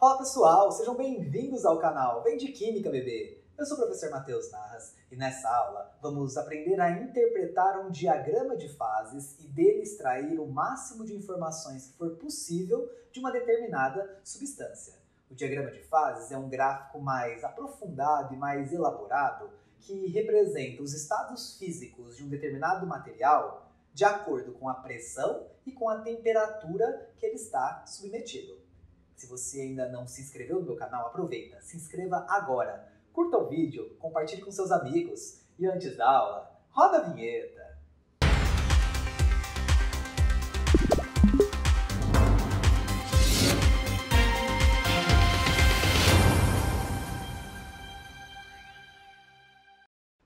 Fala pessoal, sejam bem-vindos ao canal Vem de Química, bebê! Eu sou o professor Matheus Narras e nessa aula vamos aprender a interpretar um diagrama de fases e dele extrair o máximo de informações que for possível de uma determinada substância. O diagrama de fases é um gráfico mais aprofundado e mais elaborado que representa os estados físicos de um determinado material de acordo com a pressão e com a temperatura que ele está submetido. Se você ainda não se inscreveu no meu canal, aproveita, se inscreva agora, curta o vídeo, compartilhe com seus amigos e antes da aula, roda a vinheta!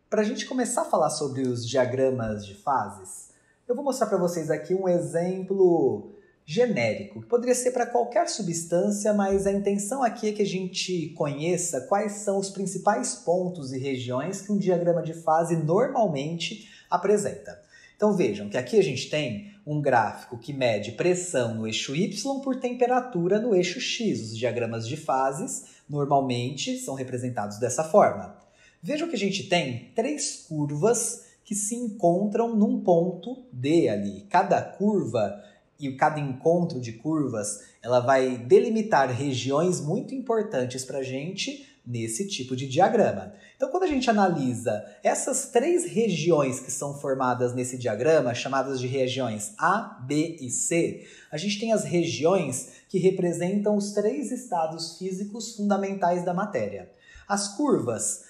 Para a gente começar a falar sobre os diagramas de fases, eu vou mostrar para vocês aqui um exemplo genérico, que poderia ser para qualquer substância, mas a intenção aqui é que a gente conheça quais são os principais pontos e regiões que um diagrama de fase normalmente apresenta. Então vejam que aqui a gente tem um gráfico que mede pressão no eixo Y por temperatura no eixo X. Os diagramas de fases normalmente são representados dessa forma. Vejam que a gente tem três curvas que se encontram num ponto D ali. Cada curva e cada encontro de curvas, ela vai delimitar regiões muito importantes para a gente nesse tipo de diagrama. Então, quando a gente analisa essas três regiões que são formadas nesse diagrama, chamadas de regiões A, B e C, a gente tem as regiões que representam os três estados físicos fundamentais da matéria. As curvas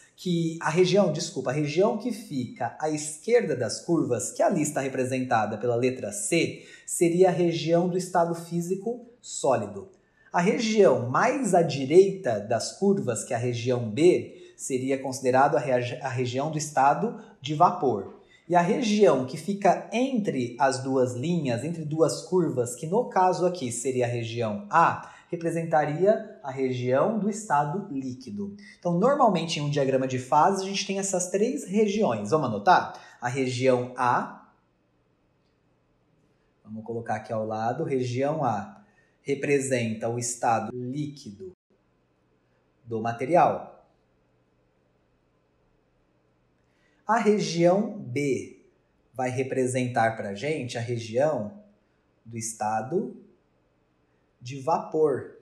a região que fica à esquerda das curvas, que ali está representada pela letra C, seria a região do estado físico sólido. A região mais à direita das curvas, que é a região B, seria considerada a região do estado de vapor. E a região que fica entre as duas linhas, entre duas curvas, que no caso aqui seria a região A, representaria a região do estado líquido. Então, normalmente em um diagrama de fases, a gente tem essas três regiões. Vamos anotar? A região A, vamos colocar aqui ao lado, região A representa o estado líquido do material. A região B vai representar para a gente a região do estado de vapor,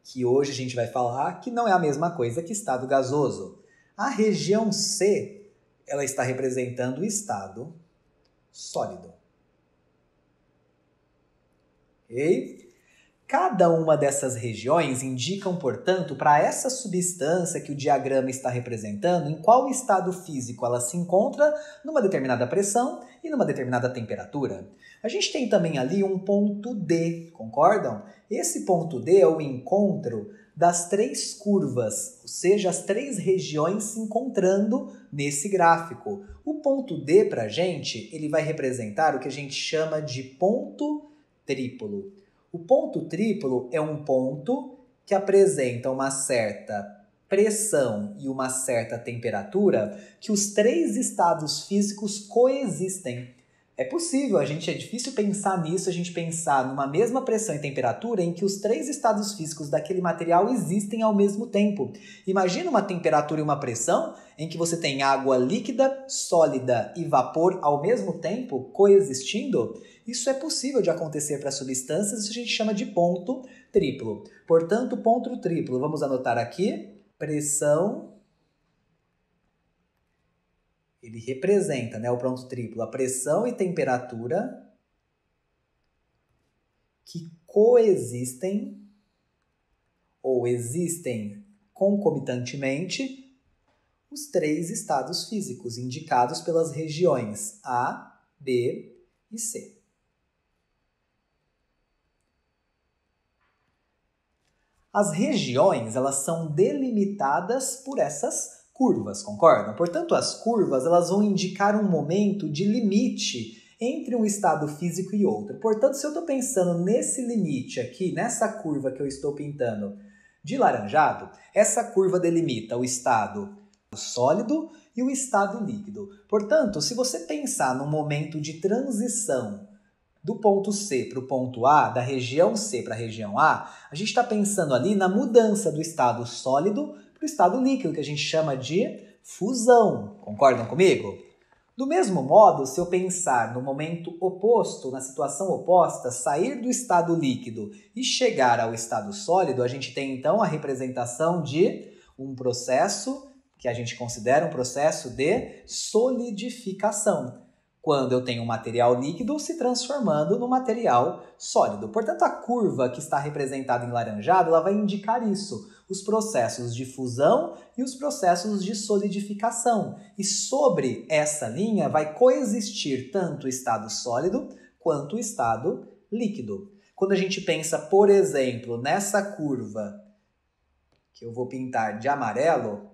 que hoje a gente vai falar que não é a mesma coisa que estado gasoso. A região C, ela está representando o estado sólido. Ok? Cada uma dessas regiões indicam, portanto, para essa substância que o diagrama está representando, em qual estado físico ela se encontra numa determinada pressão e numa determinada temperatura. A gente tem também ali um ponto D, concordam? Esse ponto D é o encontro das três curvas, ou seja, as três regiões se encontrando nesse gráfico. O ponto D, para a gente, ele vai representar o que a gente chama de ponto triplo. O ponto triplo é um ponto que apresenta uma certa pressão e uma certa temperatura que os três estados físicos coexistem. É possível, é difícil pensar nisso, a gente pensar numa mesma pressão e temperatura em que os três estados físicos daquele material existem ao mesmo tempo. Imagina uma temperatura e uma pressão em que você tem água líquida, sólida e vapor ao mesmo tempo coexistindo. Isso é possível de acontecer para substâncias, isso a gente chama de ponto triplo. Portanto, ponto triplo, vamos anotar aqui, pressão. Ele representa, o ponto triplo, a pressão e temperatura que coexistem ou existem concomitantemente os três estados físicos indicados pelas regiões A, B e C. As regiões, elas são delimitadas por essas curvas, concordam? Portanto, as curvas elas vão indicar um momento de limite entre um estado físico e outro. Portanto, se eu estou pensando nesse limite aqui, nessa curva que eu estou pintando de laranjado, essa curva delimita o estado sólido e o estado líquido. Portanto, se você pensar num momento de transição do ponto C para o ponto A, da região C para a região A, a gente está pensando ali na mudança do estado sólido para o estado líquido, que a gente chama de fusão. Concordam comigo? Do mesmo modo, se eu pensar no momento oposto, na situação oposta, sair do estado líquido e chegar ao estado sólido, a gente tem então a representação de um processo que a gente considera um processo de solidificação, quando eu tenho um material líquido se transformando no material sólido. Portanto, a curva que está representada em laranjado, ela vai indicar isso, os processos de fusão e os processos de solidificação. E sobre essa linha vai coexistir tanto o estado sólido quanto o estado líquido. Quando a gente pensa, por exemplo, nessa curva que eu vou pintar de amarelo,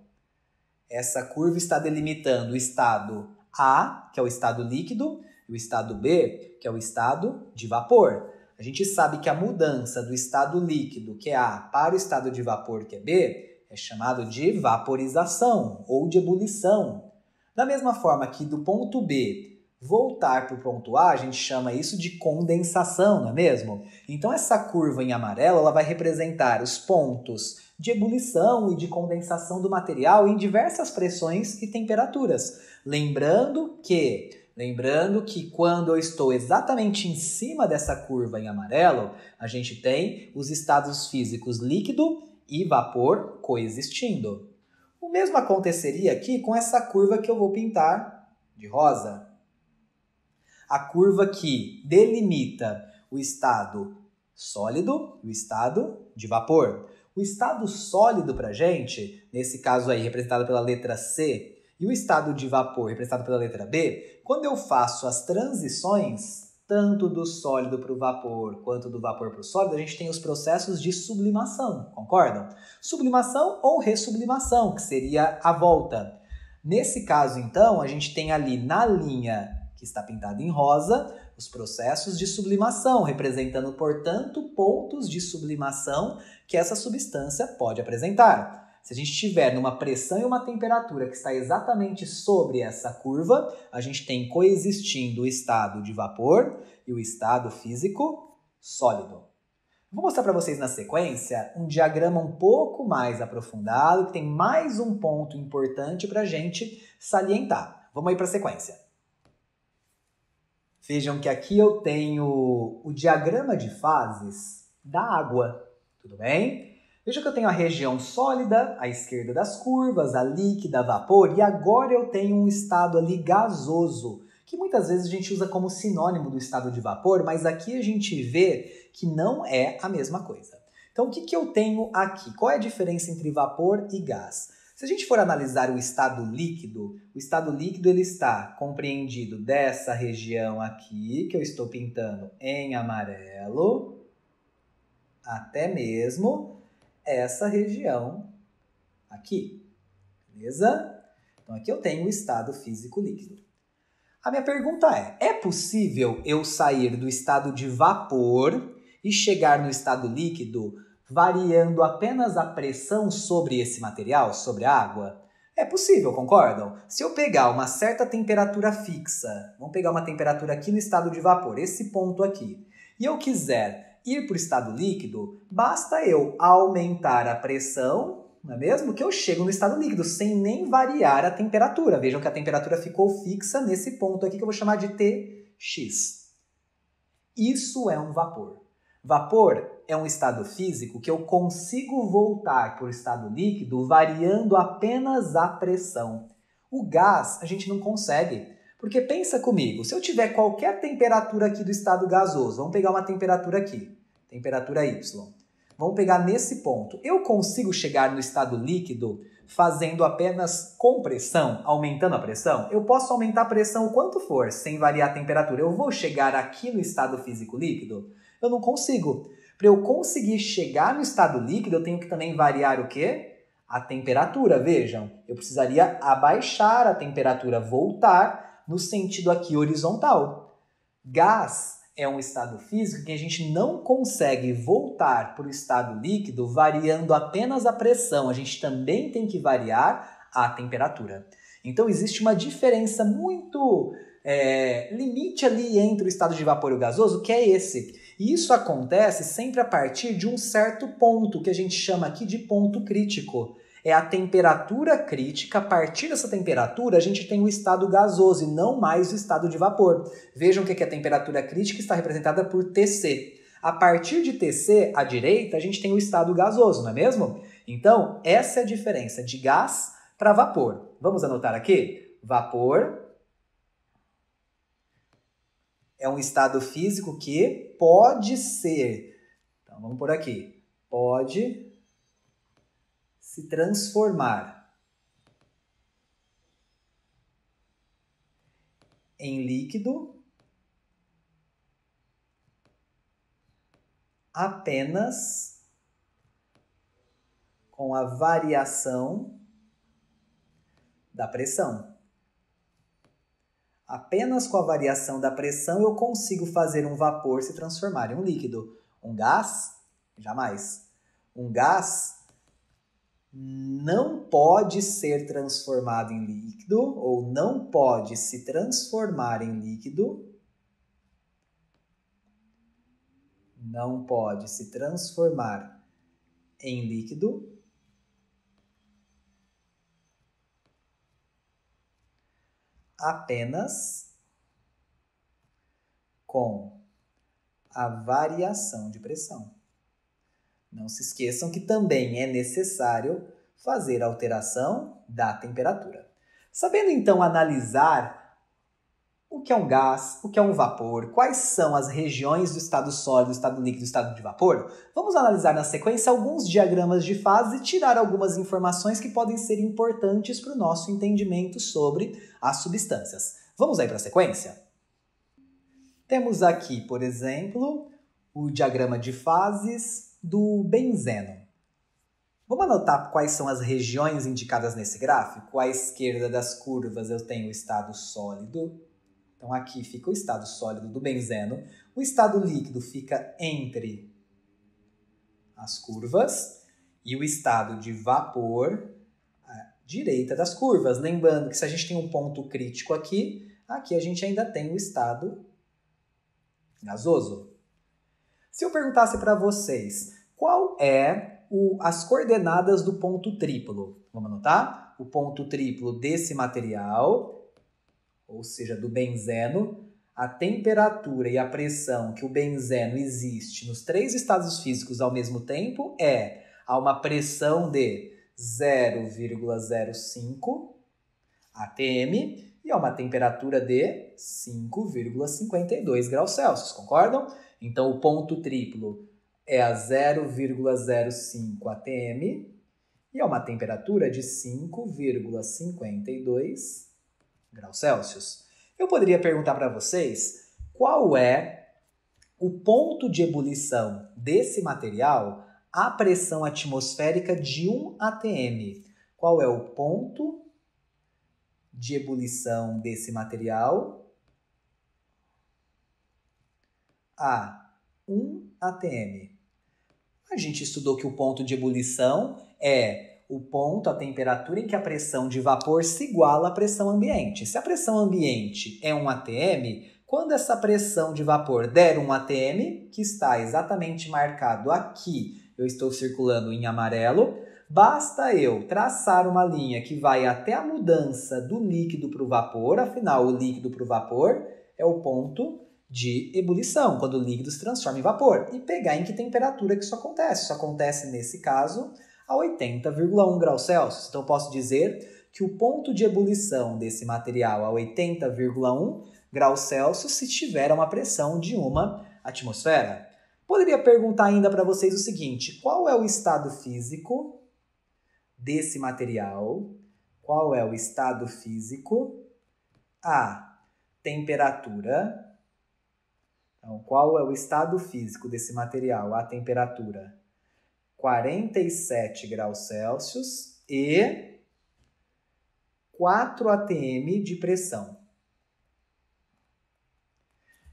essa curva está delimitando o estado A, que é o estado líquido, e o estado B, que é o estado de vapor. A gente sabe que a mudança do estado líquido, que é A, para o estado de vapor, que é B, é chamado de vaporização ou de ebulição. Da mesma forma que do ponto B voltar para o ponto A, a gente chama isso de condensação, não é mesmo? Então essa curva em amarelo ela vai representar os pontos de ebulição e de condensação do material em diversas pressões e temperaturas. Lembrando que quando eu estou exatamente em cima dessa curva em amarelo, a gente tem os estados físicos líquido e vapor coexistindo. O mesmo aconteceria aqui com essa curva que eu vou pintar de rosa. A curva que delimita o estado sólido e o estado de vapor. O estado sólido para a gente, nesse caso aí representado pela letra C, e o estado de vapor representado pela letra B, quando eu faço as transições, tanto do sólido para o vapor quanto do vapor para o sólido, a gente tem os processos de sublimação, concordam? Sublimação ou ressublimação, que seria a volta. Nesse caso, então, a gente tem ali na linha que está pintada em rosa, os processos de sublimação, representando, portanto, pontos de sublimação que essa substância pode apresentar. Se a gente estiver numa pressão e uma temperatura que está exatamente sobre essa curva, a gente tem coexistindo o estado de vapor e o estado físico sólido. Vou mostrar para vocês na sequência um diagrama um pouco mais aprofundado, que tem mais um ponto importante para a gente salientar. Vamos aí para a sequência. Vejam que aqui eu tenho o diagrama de fases da água, tudo bem? Veja que eu tenho a região sólida, à esquerda das curvas, a líquida, a vapor, e agora eu tenho um estado ali gasoso, que muitas vezes a gente usa como sinônimo do estado de vapor, mas aqui a gente vê que não é a mesma coisa. Então o que eu tenho aqui? Qual é a diferença entre vapor e gás? Se a gente for analisar o estado líquido ele está compreendido dessa região aqui, que eu estou pintando em amarelo, até mesmo essa região aqui, beleza? Então aqui eu tenho o estado físico líquido. A minha pergunta é possível eu sair do estado de vapor e chegar no estado líquido variando apenas a pressão sobre esse material, sobre a água? É possível, concordam? Se eu pegar uma certa temperatura fixa, vamos pegar uma temperatura aqui no estado de vapor, esse ponto aqui, e eu quiser ir para o estado líquido, basta eu aumentar a pressão, não é mesmo? Que eu chego no estado líquido, sem nem variar a temperatura. Vejam que a temperatura ficou fixa nesse ponto aqui que eu vou chamar de Tx. Isso é um vapor. Vapor é um estado físico que eu consigo voltar para o estado líquido variando apenas a pressão. O gás a gente não consegue, porque pensa comigo, se eu tiver qualquer temperatura aqui do estado gasoso, vamos pegar uma temperatura aqui, temperatura Y, vamos pegar nesse ponto, eu consigo chegar no estado líquido fazendo apenas compressão, aumentando a pressão? Eu posso aumentar a pressão o quanto for, sem variar a temperatura. Eu vou chegar aqui no estado físico líquido? Eu não consigo. Para eu conseguir chegar no estado líquido, eu tenho que também variar o quê? A temperatura. Vejam, eu precisaria abaixar a temperatura, voltar no sentido aqui horizontal. Gás é um estado físico que a gente não consegue voltar para o estado líquido variando apenas a pressão. A gente também tem que variar a temperatura. Então existe uma diferença muito limite ali entre o estado de vapor e o gasoso, que é esse. E isso acontece sempre a partir de um certo ponto, que a gente chama aqui de ponto crítico. É a temperatura crítica, a partir dessa temperatura a gente tem o estado gasoso e não mais o estado de vapor. Vejam que aqui a temperatura crítica está representada por Tc. A partir de Tc, à direita, a gente tem o estado gasoso, não é mesmo? Então, essa é a diferença de gás para vapor. Vamos anotar aqui? Vapor é um estado físico que pode ser, então vamos por aqui, pode se transformar em líquido apenas com a variação da pressão. Apenas com a variação da pressão eu consigo fazer um vapor se transformar em um líquido. Um gás? Jamais. Um gás não pode ser transformado em líquido ou não pode se transformar em líquido. Não pode se transformar em líquido apenas com a variação de pressão. Não se esqueçam que também é necessário fazer a alteração da temperatura. Sabendo então analisar o que é um gás, o que é um vapor, quais são as regiões do estado sólido, do estado líquido e do estado de vapor, vamos analisar na sequência alguns diagramas de fase e tirar algumas informações que podem ser importantes para o nosso entendimento sobre as substâncias. Vamos aí para a sequência? Temos aqui, por exemplo, o diagrama de fases do benzeno. Vamos anotar quais são as regiões indicadas nesse gráfico? À esquerda das curvas eu tenho o estado sólido. Então aqui fica o estado sólido do benzeno. O estado líquido fica entre as curvas. E o estado de vapor à direita das curvas. Lembrando que se a gente tem um ponto crítico aqui, aqui a gente ainda tem o estado gasoso. Se eu perguntasse para vocês qual é as coordenadas do ponto triplo, vamos anotar? O ponto triplo desse material, ou seja, do benzeno, a temperatura e a pressão que o benzeno existe nos três estados físicos ao mesmo tempo é a uma pressão de 0,05 atm e a uma temperatura de 5,52 graus Celsius, concordam? Então, o ponto triplo é a 0,05 atm e a uma temperatura de 5,52 graus Celsius. Eu poderia perguntar para vocês qual é o ponto de ebulição desse material à pressão atmosférica de 1 atm. Qual é o ponto de ebulição desse material a 1 atm? A gente estudou que o ponto de ebulição é o ponto, a temperatura em que a pressão de vapor se iguala à pressão ambiente. Se a pressão ambiente é 1 atm, quando essa pressão de vapor der 1 atm, que está exatamente marcado aqui, eu estou circulando em amarelo, basta eu traçar uma linha que vai até a mudança do líquido para o vapor, afinal o líquido para o vapor é o ponto de ebulição, quando o líquido se transforma em vapor, e pegar em que temperatura que isso acontece. Isso acontece, nesse caso, a 80,1 graus Celsius. Então, eu posso dizer que o ponto de ebulição desse material a 80,1 graus Celsius se tiver uma pressão de 1 atmosfera. Poderia perguntar ainda para vocês o seguinte: qual é o estado físico desse material? Qual é o estado físico a temperatura? Então, qual é o estado físico desse material a temperatura 47 graus Celsius e 4 atm de pressão?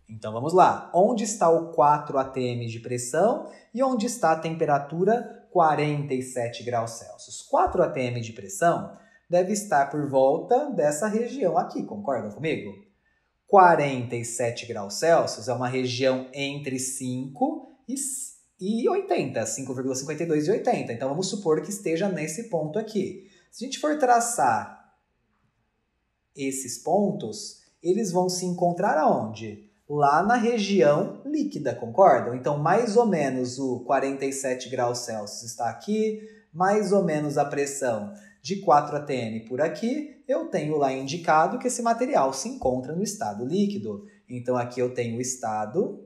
Então vamos lá. Onde está o 4 atm de pressão e onde está a temperatura 47 graus Celsius? 4 atm de pressão deve estar por volta dessa região aqui, concordam comigo? 47 graus Celsius é uma região entre 5 e 80, 5,52 e 80. Então, vamos supor que esteja nesse ponto aqui. Se a gente for traçar esses pontos, eles vão se encontrar aonde? Lá na região líquida, concordam? Então, mais ou menos o 47 graus Celsius está aqui, mais ou menos a pressão de 4 atm por aqui, eu tenho lá indicado que esse material se encontra no estado líquido. Então, aqui eu tenho o estado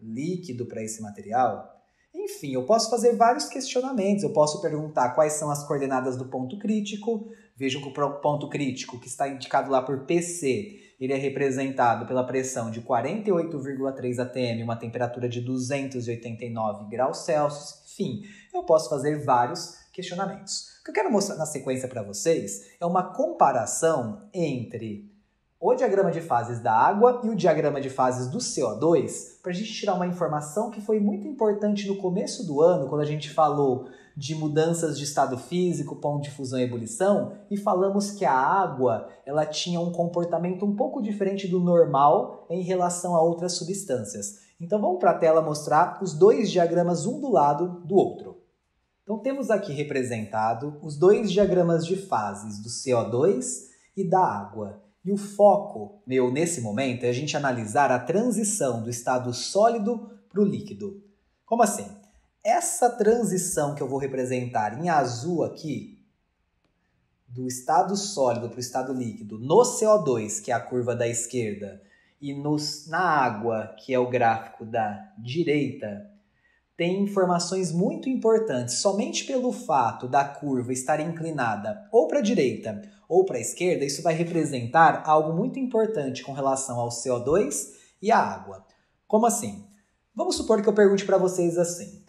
líquido para esse material. Enfim, eu posso fazer vários questionamentos. Eu posso perguntar quais são as coordenadas do ponto crítico. Vejam que o ponto crítico, que está indicado lá por PC, ele é representado pela pressão de 48,3 atm, uma temperatura de 289 graus Celsius. Enfim, eu posso fazer vários questionamentos. O que eu quero mostrar na sequência para vocês é uma comparação entre o diagrama de fases da água e o diagrama de fases do CO2, para a gente tirar uma informação que foi muito importante no começo do ano, quando a gente falou de mudanças de estado físico, ponto de fusão e ebulição, e falamos que a água ela tinha um comportamento um pouco diferente do normal em relação a outras substâncias. Então vamos para a tela mostrar os dois diagramas um do lado do outro. Então temos aqui representado os dois diagramas de fases do CO2 e da água. E o foco meu nesse momento é a gente analisar a transição do estado sólido para o líquido. Como assim? Essa transição que eu vou representar em azul aqui, do estado sólido para o estado líquido, no CO2, que é a curva da esquerda, e na água, que é o gráfico da direita, tem informações muito importantes. Somente pelo fato da curva estar inclinada ou para a direita ou para a esquerda, isso vai representar algo muito importante com relação ao CO2 e à água. Como assim? Vamos supor que eu pergunte para vocês assim.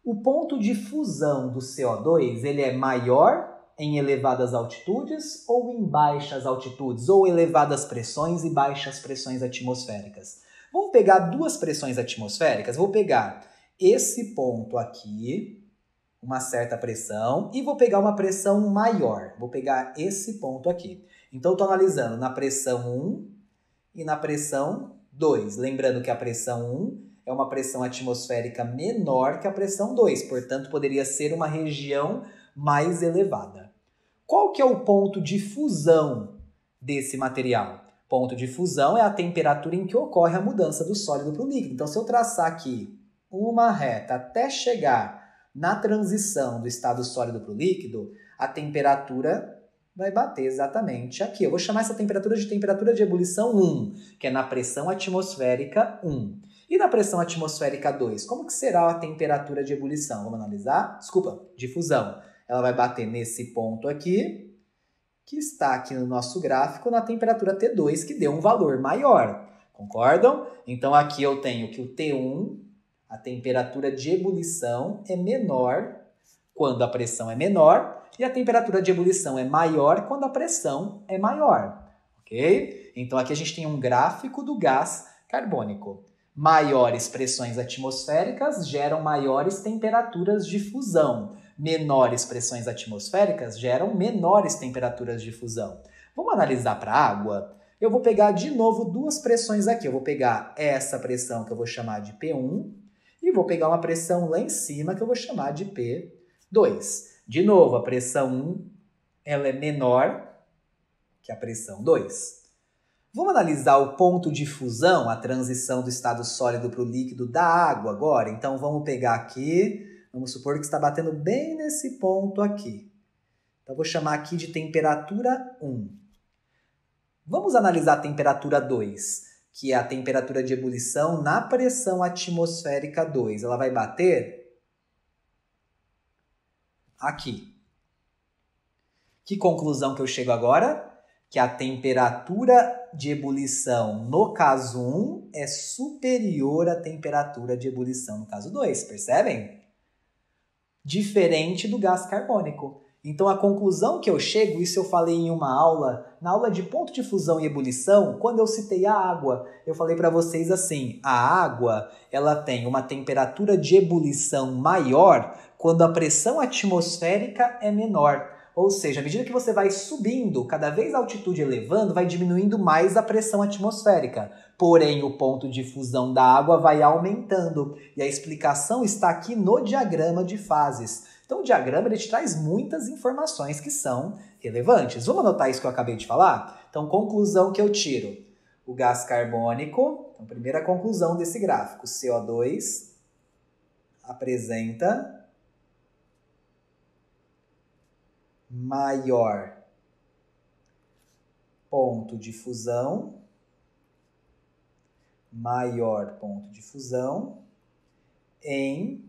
O ponto de fusão do CO2 ele é maior em elevadas altitudes ou em baixas altitudes, ou elevadas pressões e baixas pressões atmosféricas? Vamos pegar duas pressões atmosféricas. Vou pegar esse ponto aqui, uma certa pressão, e vou pegar uma pressão maior. Vou pegar esse ponto aqui. Então, estou analisando na pressão 1 e na pressão 2. Lembrando que a pressão 1 é uma pressão atmosférica menor que a pressão 2, portanto, poderia ser uma região mais elevada. Qual que é o ponto de fusão desse material? Ponto de fusão é a temperatura em que ocorre a mudança do sólido para o líquido. Então, se eu traçar aqui uma reta até chegar na transição do estado sólido para o líquido, a temperatura vai bater exatamente aqui. Eu vou chamar essa temperatura de ebulição 1, que é na pressão atmosférica 1. E na pressão atmosférica 2, como que será a temperatura de ebulição? Vamos analisar? Desculpa, de fusão. Ela vai bater nesse ponto aqui, que está aqui no nosso gráfico, na temperatura T2, que deu um valor maior. Concordam? Então aqui eu tenho que o T1, a temperatura de ebulição, é menor quando a pressão é menor e a temperatura de ebulição é maior quando a pressão é maior, ok? Então aqui a gente tem um gráfico do gás carbônico. Maiores pressões atmosféricas geram maiores temperaturas de fusão. Menores pressões atmosféricas geram menores temperaturas de fusão. Vamos analisar para a água? Eu vou pegar de novo duas pressões aqui. Eu vou pegar essa pressão que eu vou chamar de P1 e vou pegar uma pressão lá em cima que eu vou chamar de P2. De novo, a pressão 1 ela é menor que a pressão 2. Vamos analisar o ponto de fusão, a transição do estado sólido para o líquido da água agora? Então vamos pegar aqui, vamos supor que está batendo bem nesse ponto aqui. Então vou chamar aqui de temperatura 1. Vamos analisar a temperatura 2, que é a temperatura de ebulição na pressão atmosférica 2. Ela vai bater aqui. Que conclusão que eu chego agora? Que a temperatura de ebulição no caso 1 é superior à temperatura de ebulição no caso 2, percebem? Diferente do gás carbônico. Então a conclusão que eu chego, isso eu falei em uma aula, na aula de ponto de fusão e ebulição, quando eu citei a água, eu falei para vocês assim, a água ela tem uma temperatura de ebulição maior quando a pressão atmosférica é menor. Ou seja, à medida que você vai subindo, cada vez a altitude elevando, vai diminuindo mais a pressão atmosférica. Porém, o ponto de fusão da água vai aumentando. E a explicação está aqui no diagrama de fases. Então, o diagrama ele te traz muitas informações que são relevantes. Vamos anotar isso que eu acabei de falar? Então, conclusão que eu tiro. O gás carbônico, então, primeira conclusão desse gráfico, CO2 apresenta maior ponto de fusão em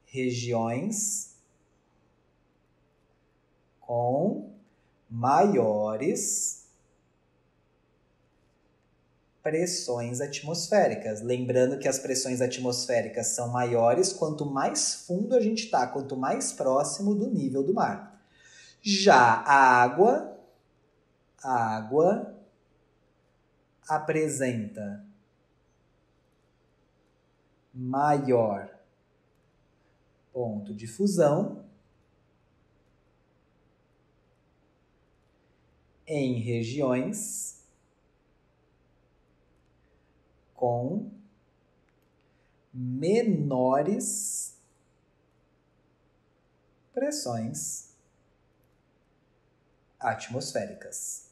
regiões com maiores pressões atmosféricas. Lembrando que as pressões atmosféricas são maiores quanto mais fundo a gente está, quanto mais próximo do nível do mar. Já a água apresenta maior ponto de fusão em regiões com menores pressões atmosféricas.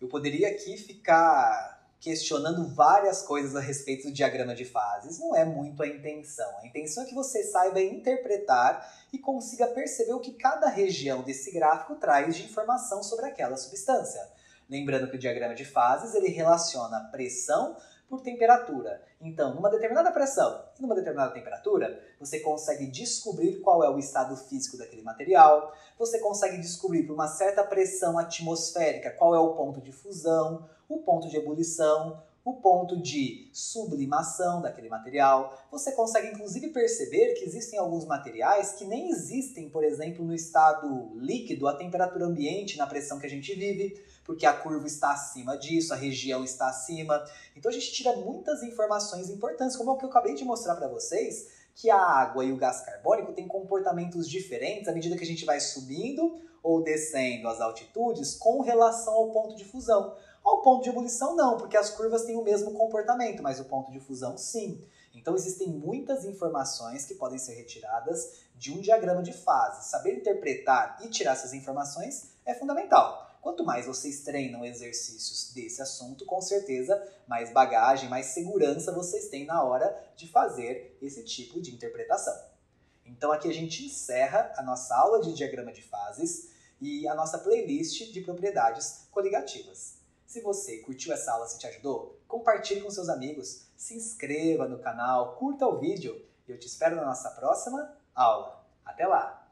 Eu poderia aqui ficar questionando várias coisas a respeito do diagrama de fases. Não é muito a intenção. A intenção é que você saiba interpretar e consiga perceber o que cada região desse gráfico traz de informação sobre aquela substância. Lembrando que o diagrama de fases ele relaciona pressão por temperatura. Então, numa determinada pressão e numa determinada temperatura, você consegue descobrir qual é o estado físico daquele material, você consegue descobrir por uma certa pressão atmosférica qual é o ponto de fusão, o ponto de ebulição, o ponto de sublimação daquele material. Você consegue inclusive perceber que existem alguns materiais que nem existem, por exemplo, no estado líquido, a temperatura ambiente, na pressão que a gente vive, porque a curva está acima disso, a região está acima. Então a gente tira muitas informações importantes, como o que eu acabei de mostrar para vocês, que a água e o gás carbônico têm comportamentos diferentes à medida que a gente vai subindo ou descendo as altitudes com relação ao ponto de fusão. Ao ponto de ebulição não, porque as curvas têm o mesmo comportamento, mas o ponto de fusão sim. Então existem muitas informações que podem ser retiradas de um diagrama de fases. Saber interpretar e tirar essas informações é fundamental. Quanto mais vocês treinam exercícios desse assunto, com certeza mais bagagem, mais segurança vocês têm na hora de fazer esse tipo de interpretação. Então aqui a gente encerra a nossa aula de diagrama de fases e a nossa playlist de propriedades coligativas. Se você curtiu essa aula, se te ajudou, compartilhe com seus amigos, se inscreva no canal, curta o vídeo e eu te espero na nossa próxima aula. Até lá!